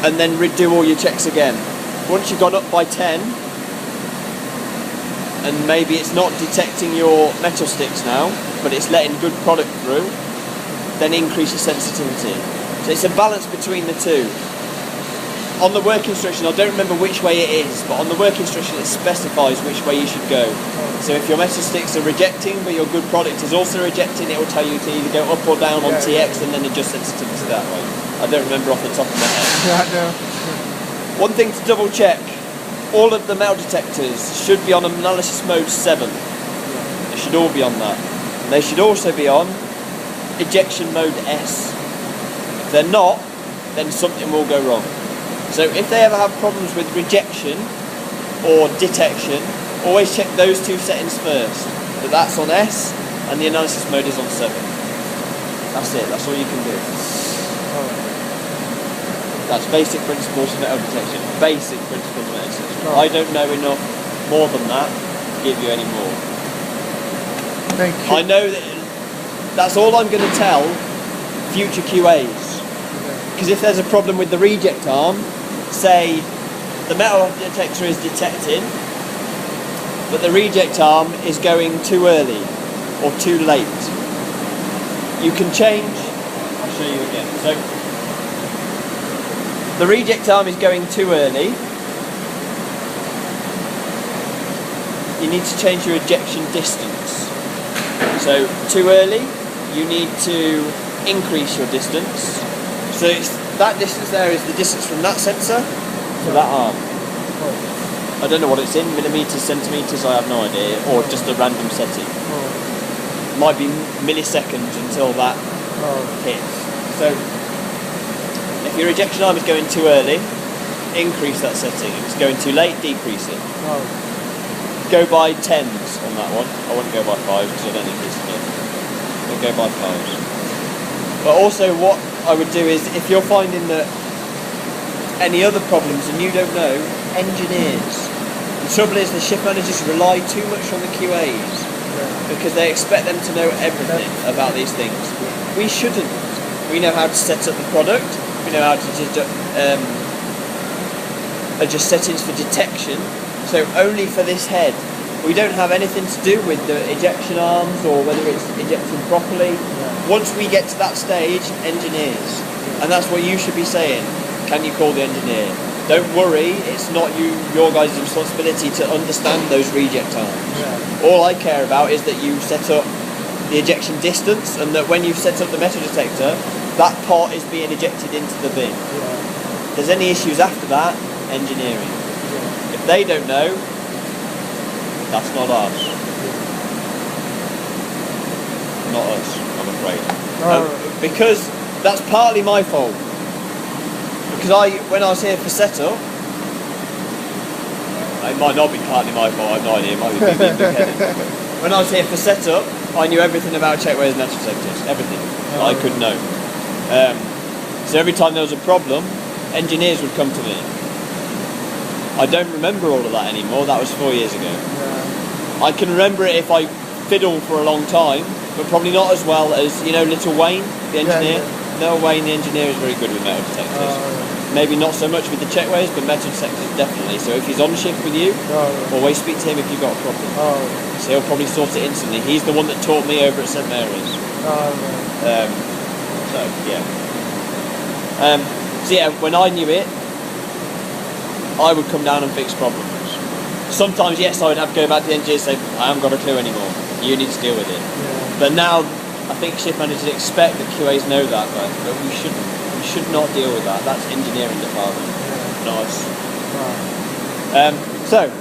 and then redo all your checks again. Once you've gone up by 10, and maybe it's not detecting your metal sticks now, but it's letting good product through, then increase your sensitivity. So it's a balance between the two. On the work instruction, I don't remember which way it is, but on the work instruction it specifies which way you should go. So if your metal sticks are rejecting, but your good product is also rejecting, it will tell you to either go up or down on TX and then adjust sensitivity that way. I don't remember off the top of my head. One thing to double check, all of the metal detectors should be on analysis mode 7. They should all be on that. And they should also be on ejection mode S. If they're not, then something will go wrong. So if they ever have problems with rejection or detection, always check those two settings first. But that's on S and the analysis mode is on 7. That's it, that's all you can do. That's basic principles of metal detection. Basic principles of metal detection. I don't know enough more than that to give you any more. Thank you. I know that that's all I'm going to tell future QAs. Because if there's a problem with the reject arm, say the metal detector is detecting, but the reject arm is going too early or too late, you can change. I'll show you again. So the reject arm is going too early. You need to change your ejection distance. So too early, you need to increase your distance. So that distance there is the distance from that sensor to that arm. I don't know what it's in, millimeters, centimeters, I have no idea, or just a random setting. Might be milliseconds until that hits. So if your ejection arm is going too early, increase that setting. If it's going too late, decrease it. Go by 10s on that one. I wouldn't go by 5s because I don't increase it yet. But go by 5s. But also what I would do is, if you're finding that any other problems and you don't know, engineers. The trouble is the shift managers rely too much on the QAs because they expect them to know everything about these things. We shouldn't. We know how to set up the product. We know how to adjust settings for detection. So only for this head. We don't have anything to do with the ejection arms or whether it's ejecting properly. Once we get to that stage, engineers. And that's what you should be saying. Can you call the engineer? Don't worry, it's not your guys' responsibility to understand those reject arms. All I care about is that you set up the ejection distance and that when you've set up the metal detector, that part is being ejected into the bin. If there's any issues after that, engineering. If they don't know, that's not us. Not us, I'm afraid. Because that's partly my fault. Because when I was here for setup, it might not be partly my fault, I have no idea, it might be being big-headed. When I was here for setup, I knew everything about checkways and metal detectors, everything I could know. So every time there was a problem, engineers would come to me. I don't remember all of that anymore, that was 4 years ago. I can remember it if I fiddle for a long time, but probably not as well as, you know, Little Wayne, the engineer. Little Wayne, the engineer, is very good with metal detectors. Maybe not so much with the checkways, but metal detectors definitely. So if he's on shift with you, always speak to him if you've got a problem. So he'll probably sort it instantly. He's the one that taught me over at St Mary's. So yeah, when I knew it, I would come down and fix problems. Sometimes, yes, I would have to go back to the engineer and say, I haven't got a clue anymore. You need to deal with it. But now, I think shift managers expect that QAs know that, but we shouldn't. We should not deal with that. That's engineering department, not us. So,